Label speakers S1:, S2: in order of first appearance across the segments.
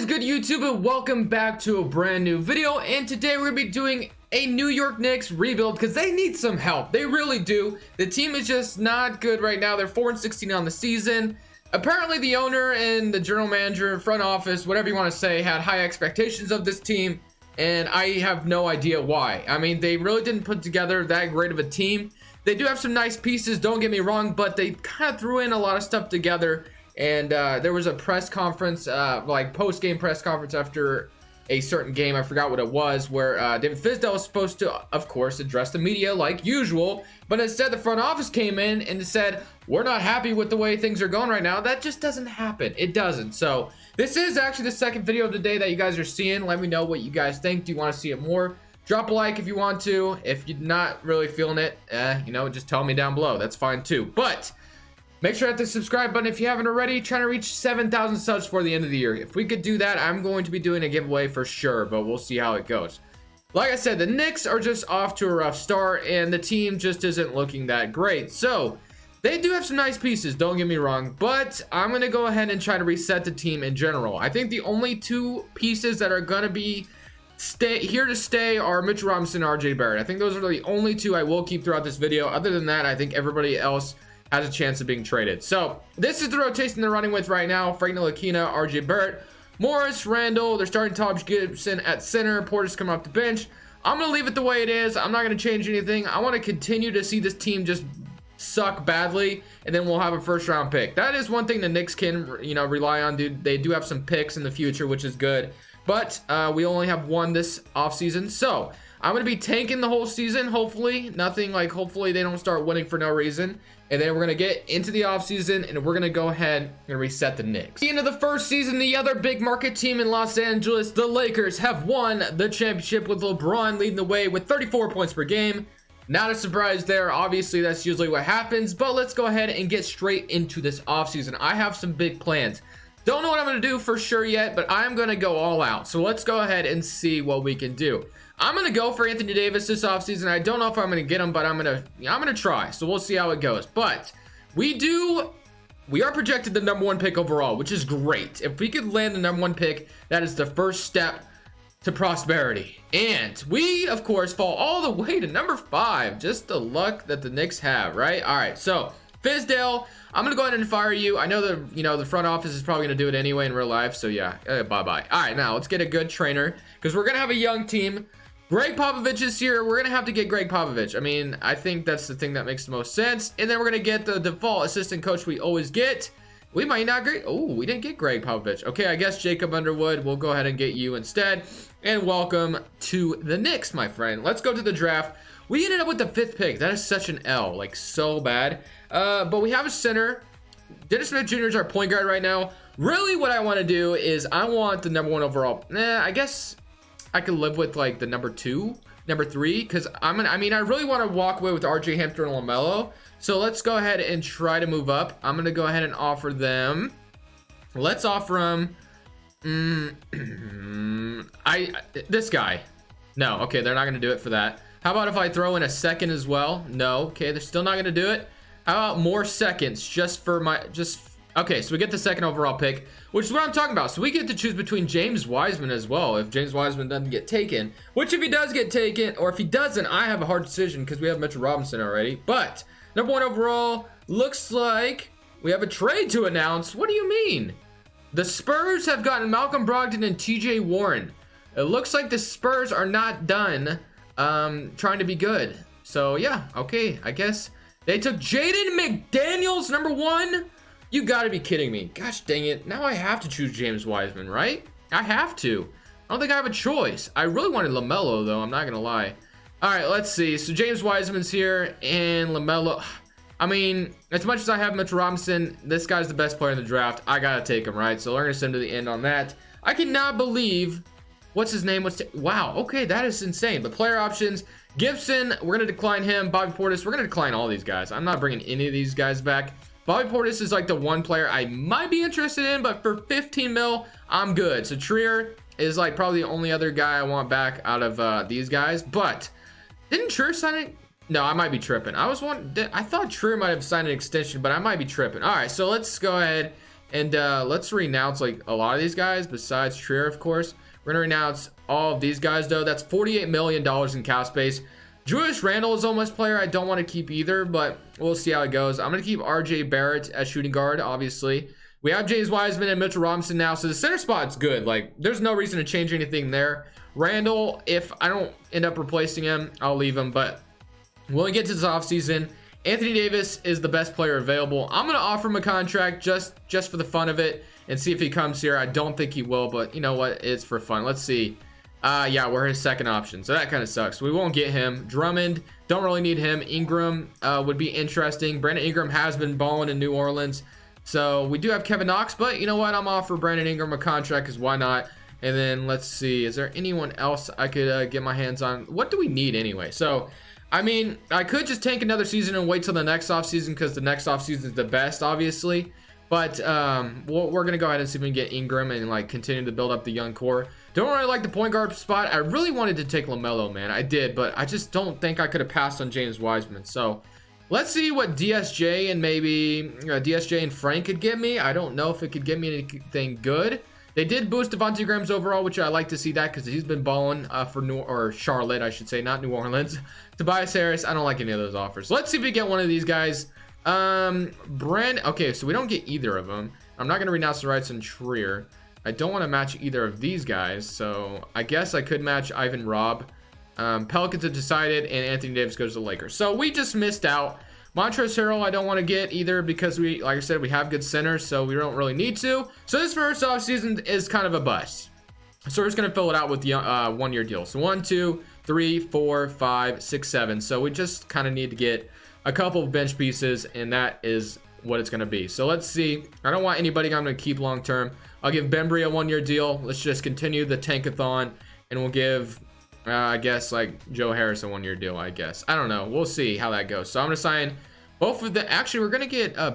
S1: is good, YouTube, and welcome back to a brand new video. And today we're gonna be doing a New York Knicks rebuild because they need some help. They really do. The team is just not good right now. They're 4-16 on the season. Apparently the owner and the general manager, front office, whatever you want to say, had high expectations of this team, and I have no idea why. I mean, they really didn't put together that great of a team. They do have some nice pieces, don't get me wrong, but they kind of threw in a lot of stuff together. And there was a press conference, like post-game press conference after a certain game, I forgot what it was, where David Fizdale was supposed to, of course, address the media like usual, but instead the front office came in and said, we're not happy with the way things are going right now. That just doesn't happen. It doesn't. So this is actually the second video of the day that you guys are seeing. Let me know what you guys think. Do you want to see it more? Drop a like if you want to. If you're not really feeling it, you know, just tell me down below. That's fine too. But make sure to hit the subscribe button if you haven't already. Trying to reach 7,000 subs for the end of the year. If we could do that, I'm going to be doing a giveaway for sure, but we'll see how it goes. Like I said, the Knicks are just off to a rough start, and the team just isn't looking that great. So they do have some nice pieces, don't get me wrong, but I'm going to go ahead and try to reset the team in general. I think the only two pieces that are going to be here to stay are Mitchell Robinson and RJ Barrett. I think those are the only two I will keep throughout this video. Other than that, I think everybody else has a chance of being traded. So this is the rotation they're running with right now. Frank Ntilikina, RJ Barrett, Morris, Randall. They're starting Taj Gibson at center. Porter's coming off the bench. I'm going to leave it the way it is. I'm not going to change anything. I want to continue to see this team just suck badly, and then we'll have a first round pick. That is one thing the Knicks can, you know, rely on, dude. They do have some picks in the future, which is good, but we only have one this offseason. So I'm going to be tanking the whole season, hopefully. Nothing like, hopefully they don't start winning for no reason. And then we're going to get into the offseason, and we're going to go ahead and reset the Knicks. At the end of the first season, the other big market team in Los Angeles, the Lakers, have won the championship with LeBron leading the way with 34 points per game. Not a surprise there. Obviously, that's usually what happens. But let's go ahead and get straight into this offseason. I have some big plans. Don't know what I'm going to do for sure yet, but I'm going to go all out. So let's go ahead and see what we can do. I'm going to go for Anthony Davis this offseason. I don't know if I'm going to get him, but I'm going to try. So we'll see how it goes. But we are projected the #1 pick overall, which is great. If we could land the #1 pick, that is the first step to prosperity. And we, of course, fall all the way to #5. Just the luck that the Knicks have, right? All right, so Fizdale, I'm gonna go ahead and fire you. I know the front office is probably gonna do it anyway in real life, so yeah, bye-bye. All right, now let's get a good trainer because we're gonna have a young team. Greg Popovich is here. We're gonna have to get Greg Popovich. I mean, I think that's the thing that makes the most sense. And then we're gonna get the default assistant coach we always get. We might not get, oh, we didn't get Greg Popovich. Okay, I guess Jacob Underwood. We'll go ahead and get you instead. And welcome to the Knicks, my friend. Let's go to the draft. We ended up with the 5th pick. That is such an L, like so bad. But we have a center. Dennis Smith Jr. is our point guard right now. Really what I want to do is I want the #1 overall. I guess I could live with like the #2, #3, because I really want to walk away with RJ Hampton and LaMelo. So let's go ahead and try to move up. I'm gonna go ahead and offer them. Let's offer them. This guy. No, okay, they're not gonna do it for that. How about if I throw in a second as well? No, okay, they're still not gonna do it. How about more seconds just for my okay, so we get the 2nd overall pick, which is what I'm talking about. So we get to choose between James Wiseman as well if James Wiseman doesn't get taken, which if he does get taken, or if he doesn't, I have a hard decision because we have Mitchell Robinson already. But #1 overall, looks like we have a trade to announce. What do you mean? The Spurs have gotten Malcolm Brogdon and TJ Warren. It looks like the Spurs are not done trying to be good. So yeah, okay, I guess they took Jaden McDaniels #1. You gotta be kidding me. Gosh dang it. Now I have to choose James Wiseman, right? I have to. I don't think I have a choice. I really wanted LaMelo, though. I'm not gonna lie. All right, let's see. So James Wiseman's here, and LaMelo. I mean, as much as I have Mitchell Robinson, this guy's the best player in the draft. I gotta take him, right? So we're gonna send him to the end on that. I cannot believe. What's his name? Wow. Okay, that is insane. The player options. Gibson, we're gonna decline him. Bobby Portis, we're gonna decline all these guys. I'm not bringing any of these guys back. Bobby Portis is like the one player I might be interested in, but for 15 mil, I'm good. So Trier is like probably the only other guy I want back out of these guys. But didn't Trier sign it? No, I might be tripping. I thought Trier might have signed an extension, but I might be tripping. All right, so let's go ahead And let's renounce like a lot of these guys besides Trier, of course. We're gonna renounce all of these guys though. That's $48 million in cap space. Julius Randle is almost player I don't want to keep either, but we'll see how it goes. I'm gonna keep RJ Barrett as shooting guard, obviously. We have James Wiseman and Mitchell Robinson now, so the center spot's good. Like, there's no reason to change anything there. Randall, if I don't end up replacing him, I'll leave him, but when we get to this offseason, Anthony Davis is the best player available. I'm gonna offer him a contract just for the fun of it and see if he comes here. I don't think he will, but you know what? It's for fun. Let's see. Yeah, we're his second option, so that kind of sucks. We won't get him. Drummond, don't really need him. Ingram would be interesting. Brandon Ingram has been balling in New Orleans, so we do have Kevin Knox, but you know what? I'm off for Brandon Ingram a contract, because why not? And then let's see, is there anyone else I could get my hands on? What do we need anyway? So I mean, I could just tank another season and wait till the next offseason, because the next offseason is the best, obviously. But we're going to go ahead and see if we can get Ingram and like continue to build up the young core. Don't really like the point guard spot. I really wanted to take LaMelo, man. I did, but I just don't think I could have passed on James Wiseman. So let's see what DSJ and maybe DSJ and Frank could get me. I don't know if it could get me anything good. They did boost Devontae Graham's overall, which I like to see that because he's been balling for Charlotte, I should say, not New Orleans. Tobias Harris, I don't like any of those offers. Let's see if we get one of these guys. Okay, so we don't get either of them. I'm not going to renounce the rights on Trier. I don't want to match either of these guys, so I guess I could match Ivan Robb. Pelicans have decided, and Anthony Davis goes to the Lakers. So we just missed out. Montrezl Harrell I don't want to get either because we, like I said, we have good centers, so we don't really need to. So this first offseason is kind of a bust. So we're just going to fill it out with the 1-year deal. So 1, 2, 3, 4, 5, 6, 7. So we just kind of need to get a couple of bench pieces, and that is what it's going to be. So let's see. I don't want anybody I'm going to keep long term. I'll give Bembry a 1-year deal. Let's just continue the tankathon, and we'll give I guess like Joe Harris a 1-year deal, I guess. I don't know. We'll see how that goes. So I'm going to sign both of the... Actually, we're going to get I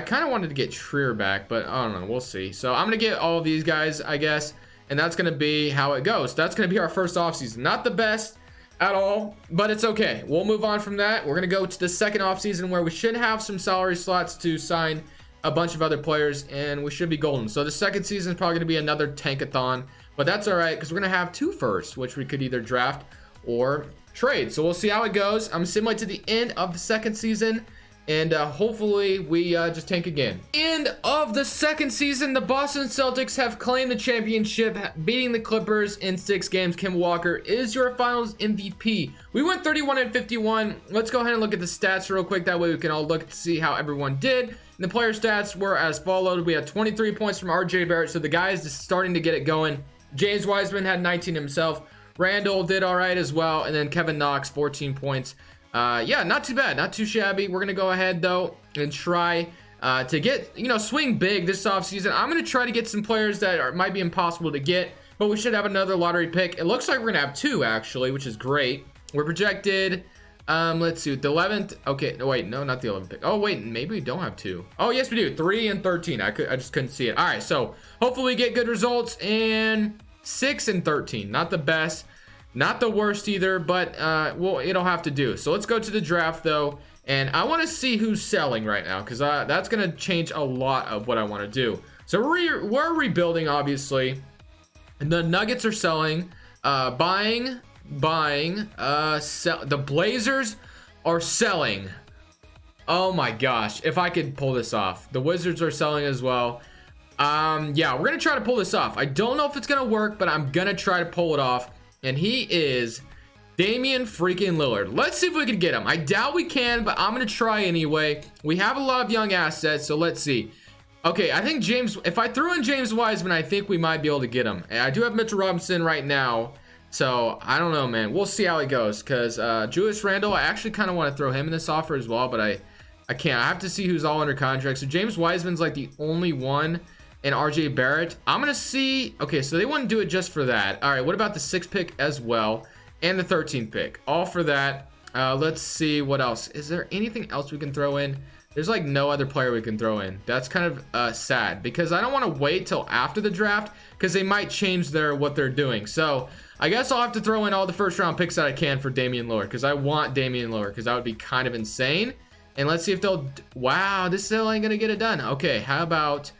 S1: kind of wanted to get Trier back, but I don't know. We'll see. So I'm going to get all of these guys, I guess, and that's going to be how it goes. That's going to be our first offseason. Not the best at all, but it's okay. We'll move on from that. We're going to go to the second offseason where we should have some salary slots to sign a bunch of other players, and we should be golden. So the second season is probably going to be another tankathon, but that's all right because we're going to have 2 firsts, which we could either draft or trade. So we'll see how it goes. I'm assuming to the end of the second season, and hopefully we just tank again. End of the second season, the Boston Celtics have claimed the championship, beating the Clippers in 6 games. Kemba Walker is your finals MVP. We went 31-51. Let's go ahead and look at the stats real quick. That way we can all look to see how everyone did. And the player stats were as followed. We had 23 points from RJ Barrett, so the guy is just starting to get it going. James Wiseman had 19 himself. Randall did all right as well. And then Kevin Knox, 14 points. Yeah, not too bad, not too shabby. We're gonna go ahead though and try to get, swing big this offseason. I'm gonna try to get some players that might be impossible to get, but we should have another lottery pick. It looks like we're gonna have 2 actually, which is great. We're projected, let's see, the 11th. Okay, no, wait, no, not the 11th pick. Oh wait, maybe we don't have 2. Oh yes, we do. 3 and 13. I just couldn't see it. All right, so hopefully we get good results. And 6 and 13, not the best. Not the worst either, but well, it'll have to do. So let's go to the draft though, and I want to see who's selling right now because that's gonna change a lot of what I want to do. So we're rebuilding, obviously. The Nuggets are selling, buying, sell. The Blazers are selling. Oh my gosh, if I could pull this off. The Wizards are selling as well. Yeah, we're gonna try to pull this off. I don't know if it's gonna work, but I'm gonna try to pull it off. And he is Damian freaking Lillard. Let's see if we can get him. I doubt we can, but I'm going to try anyway. We have a lot of young assets, so let's see. Okay, I think if I threw in James Wiseman, I think we might be able to get him. And I do have Mitchell Robinson right now, so I don't know, man. We'll see how it goes, because Julius Randle, I actually kind of want to throw him in this offer as well, but I can't. I have to see who's all under contract. So James Wiseman's like the only one. And RJ Barrett, I'm gonna see. Okay, so they wouldn't do it just for that. All right, what about the 6th pick as well, and the 13th pick? All for that. Let's see what else. Is there anything else we can throw in? There's like no other player we can throw in. That's kind of sad because I don't want to wait till after the draft because they might change what they're doing. So I guess I'll have to throw in all the 1st round picks that I can for Damian Lillard because I want Damian Lillard because that would be kind of insane. And let's see if they'll, wow, this still ain't gonna get it done. Okay, how about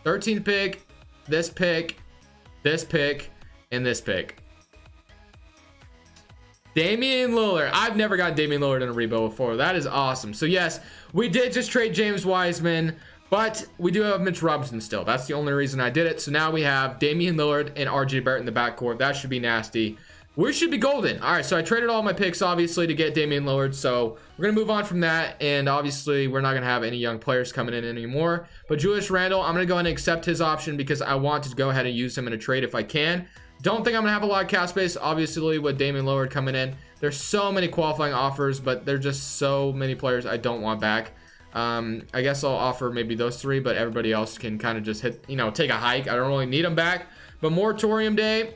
S1: 13th pick, this pick, and this pick. Damian Lillard. I've never got Damian Lillard in a rebuild before. That is awesome. So yes, we did just trade James Wiseman, but we do have Mitch Robinson still. That's the only reason I did it. So now we have Damian Lillard and RJ Barrett in the backcourt. That should be nasty. We should be golden. All right, so I traded all my picks, obviously, to get Damian Lillard. So we're going to move on from that. And obviously, we're not going to have any young players coming in anymore. But Julius Randle, I'm going to go ahead and accept his option because I want to go ahead and use him in a trade if I can. Don't think I'm gonna have a lot of cap space, obviously, with Damian Lillard coming in. There's so many qualifying offers, but there's just so many players I don't want back. I guess I'll offer maybe those 3, but everybody else can kind of just hit, you know, take a hike. I don't really need them back. But moratorium day,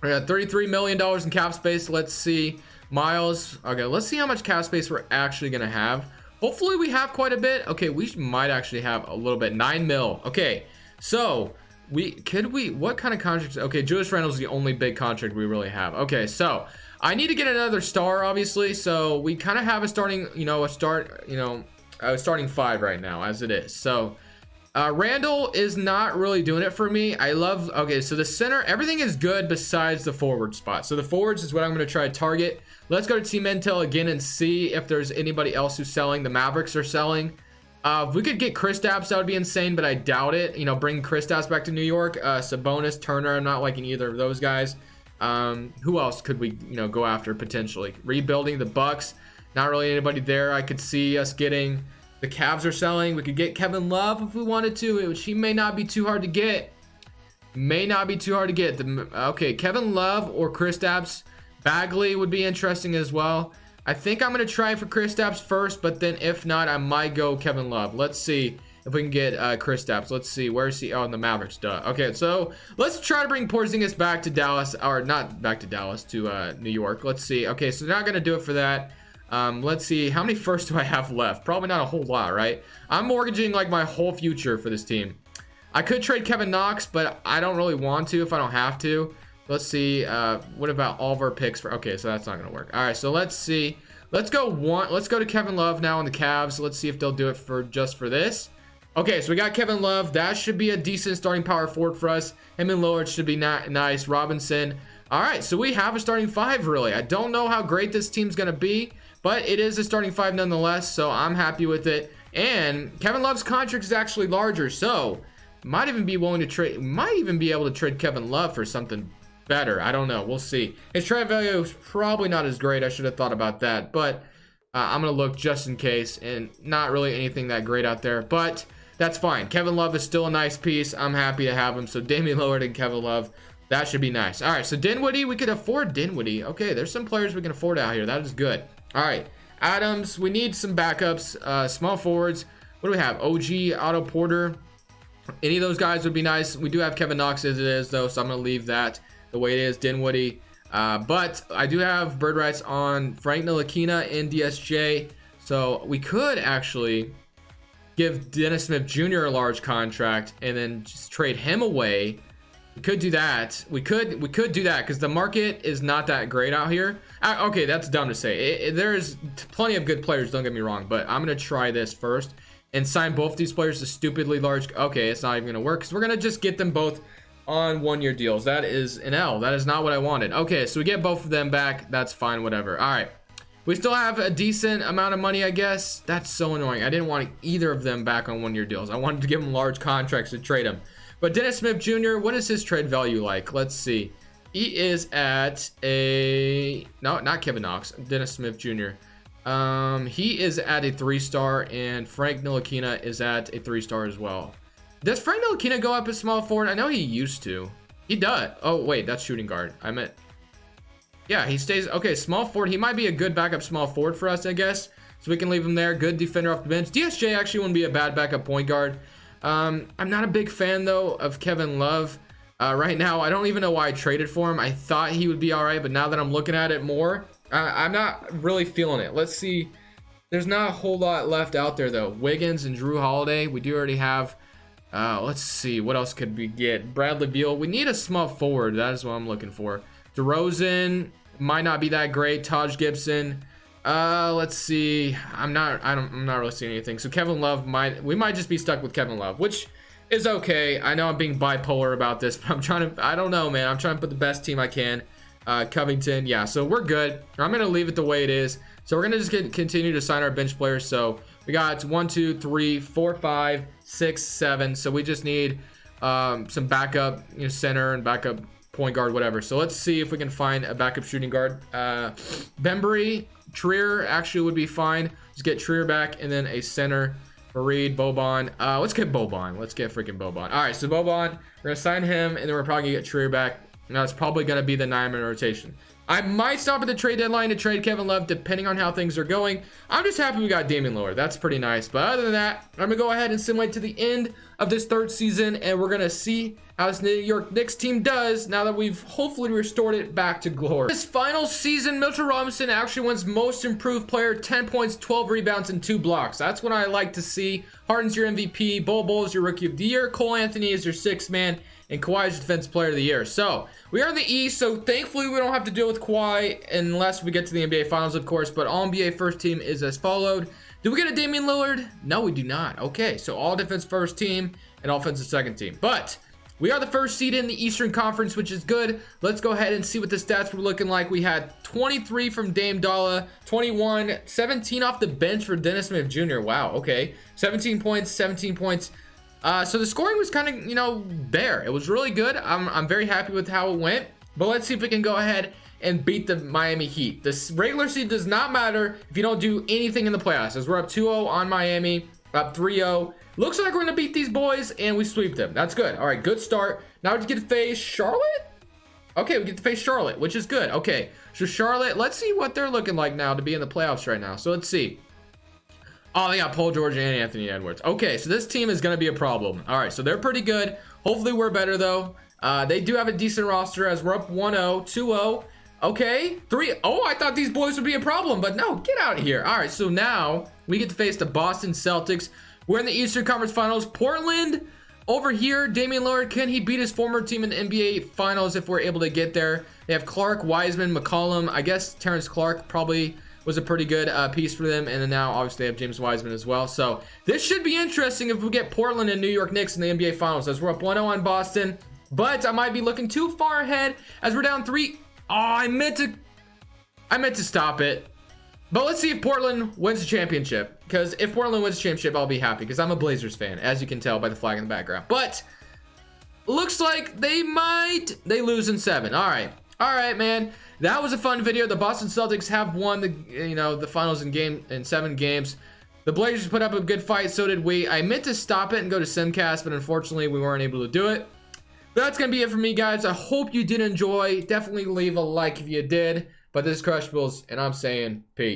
S1: we got $33 million in cap space. Let's see, Miles. Okay, let's see how much cap space we're actually gonna have. Hopefully we have quite a bit. Okay, we might actually have a little bit. 9 mil. Okay, so what kind of contracts? Okay, Julius Randle's the only big contract we really have. Okay, so I need to get another star, obviously. So we kind of have a starting, starting 5 right now as it is. So Randle is not really doing it for me. Okay, so the center, everything is good besides the forward spot. So the forwards is what I'm going to try to target. Let's go to Team Intel again and see if there's anybody else who's selling. The Mavericks are selling. If we could get Kristaps, that would be insane, but I doubt it. You know, bring Kristaps back to New York. Sabonis, Turner, I'm not liking either of those guys. Who else could we, go after potentially? Rebuilding the Bucks. Not really anybody there. I could see us getting. The Cavs are selling. We could get Kevin Love if we wanted to, which he may not be too hard to get. Okay, Kevin Love or Kristaps. Bagley would be interesting as well. I think I'm going to try for Kristaps first, but then if not, I might go Kevin Love. Let's see if we can get Kristaps. Let's see. Where is he? Oh, in the Mavericks. Duh. Okay, so let's try to bring Porzingis back to Dallas. Or not back to Dallas, to New York. Let's see. Okay, so they're not going to do it for that. Let's see. How many firsts do I have left? Probably not a whole lot, right? I'm mortgaging like my whole future for this team. I could trade Kevin Knox, but I don't really want to if I don't have to. Let's see. What about all of our picks for? Okay, so that's not gonna work. All right, so let's see. Let's go to Kevin Love now on the Cavs. Let's see if they'll do it for just for this. Okay, so we got Kevin Love. That should be a decent starting power forward for us. Him and Lillard should be nice. Robinson. All right, so we have a starting 5 really. I don't know how great this team's gonna be, but it is a starting 5 nonetheless. So I'm happy with it. And Kevin Love's contract is actually larger, so might even be willing to trade. Might even be able to trade Kevin Love for something better. I don't know. We'll see. His trade value is probably not as great. I should have thought about that, but I'm going to look just in case, and not really anything that great out there, but that's fine. Kevin Love is still a nice piece. I'm happy to have him. So Damian Lillard and Kevin Love, that should be nice. All right, so Dinwiddie, we could afford Dinwiddie. Okay, there's some players we can afford out here. That is good. All right, Adams, we need some backups. Small forwards. What do we have? OG, Otto Porter. Any of those guys would be nice. We do have Kevin Knox as it is, though, so I'm going to leave that the way it is. Dinwiddie. But I do have bird rights on Frank Ntilikina and DSJ. So we could actually give Dennis Smith Jr. a large contract and then just trade him away. We could do that. We could do that because the market is not that great out here. Okay, that's dumb to say. There's plenty of good players, don't get me wrong, but I'm going to try this first and sign both these players to stupidly large. Okay, it's not even going to work because we're going to just get them both on one-year deals. That is an L. That is not what I wanted. Okay, so we get both of them back. That's fine, whatever. All right. We still have a decent amount of money, I guess. That's so annoying. I didn't want either of them back on one-year deals. I wanted to give them large contracts to trade them. But Dennis Smith Jr., what is his trade value like? Let's see. He is at a... No, not Kevin Knox. Dennis Smith Jr. He is at a 3-star, and Frank Ntilikina is at a 3-star as well. Does Frank Ntilikina go up as small forward? I know he used to. He does. Oh, wait, that's shooting guard. I meant... Yeah, he stays... Okay, small forward. He might be a good backup small forward for us, I guess. So we can leave him there. Good defender off the bench. DSJ actually wouldn't be a bad backup point guard. I'm not a big fan, though, of Kevin Love. Right now, I don't even know why I traded for him. I thought he would be all right, but now that I'm looking at it more, I'm not really feeling it. Let's see. There's not a whole lot left out there, though. Wiggins and Drew Holiday. We do already have... let's see. What else could we get? Bradley Beal. We need a small forward. That is what I'm looking for. DeRozan might not be that great. Taj Gibson. Let's see. I'm not really seeing anything. So Kevin Love we might just be stuck with Kevin Love, which is okay. I know I'm being bipolar about this, but I don't know, man. I'm trying to put the best team I can. Covington, yeah, so we're good. I'm gonna leave it the way it is. So we're gonna just continue to sign our bench players. So we got 1, 2, 3, 4, 5, 6, 7. So we just need some backup, center and backup point guard, whatever. So let's see if we can find a backup shooting guard. Bembry, Trier actually would be fine. Just get Trier back, and then a center. Fareed, Boban. Let's get Boban. Let's get freaking Boban. All right, so Boban, we're gonna sign him, and then we're probably gonna get Trier back. Now it's probably gonna be the 9-man rotation. I might stop at the trade deadline to trade Kevin Love, depending on how things are going. I'm just happy we got Damian Lillard. That's pretty nice. But other than that, I'm gonna go ahead and simulate to the end of this 3rd season, and we're gonna see how this New York Knicks team does now that we've hopefully restored it back to glory. This final season, Mitchell Robinson actually wins Most Improved Player, 10 points, 12 rebounds, and 2 blocks. That's what I like to see. Harden's your MVP, Bol is your Rookie of the Year, Cole Anthony is your 6th man, and Kawhi is Defensive Player of the Year. So we are in the East, so thankfully we don't have to deal with Kawhi unless we get to the NBA Finals, of course. But all NBA first team is as followed. Do we get a Damian Lillard? No, we do not. Okay, so all defense first team and offensive second team. But we are the 1st seed in the Eastern Conference, which is good. Let's go ahead and see what the stats were looking like. We had 23 from Dame Dalla, 21, 17 off the bench for Dennis Smith Jr. Wow, okay. 17 points, 17 points. So the scoring was kind of, there. It was really good. I'm very happy with how it went. But let's see if we can go ahead and beat the Miami Heat. This regular seed does not matter if you don't do anything in the playoffs, as we're up 2-0 on Miami, up 3-0. Looks like we're going to beat these boys, and we sweep them. That's good. All right, good start. Now we just get to face Charlotte? Okay, we get to face Charlotte, which is good. Okay, so Charlotte, let's see what they're looking like now to be in the playoffs right now. So let's see. Oh, they got Paul George and Anthony Edwards. Okay, so this team is going to be a problem. All right, so they're pretty good. Hopefully we're better, though. They do have a decent roster as we're up 1-0, 2-0. Okay, 3. Oh, I thought these boys would be a problem, but no, get out of here. All right, so now we get to face the Boston Celtics. We're in the Eastern Conference Finals. Portland over here. Damian Lillard, can he beat his former team in the NBA Finals if we're able to get there? They have Clark, Wiseman, McCollum. I guess Terrence Clark probably was a pretty good piece for them. And then now, obviously, they have James Wiseman as well. So this should be interesting if we get Portland and New York Knicks in the NBA Finals, as we're up 1-0 on Boston. But I might be looking too far ahead as we're down 3. Oh, I meant to stop it. But let's see if Portland wins the championship. Because if Portland wins the championship, I'll be happy. Because I'm a Blazers fan, as you can tell by the flag in the background. But looks like they lose in 7. All right, man. That was a fun video. The Boston Celtics have won the finals in 7 games. The Blazers put up a good fight. So did we. I meant to stop it and go to Simcast, but unfortunately we weren't able to do it. But that's gonna be it for me, guys. I hope you did enjoy. Definitely leave a like if you did. But this is Crushables, and I'm saying peace.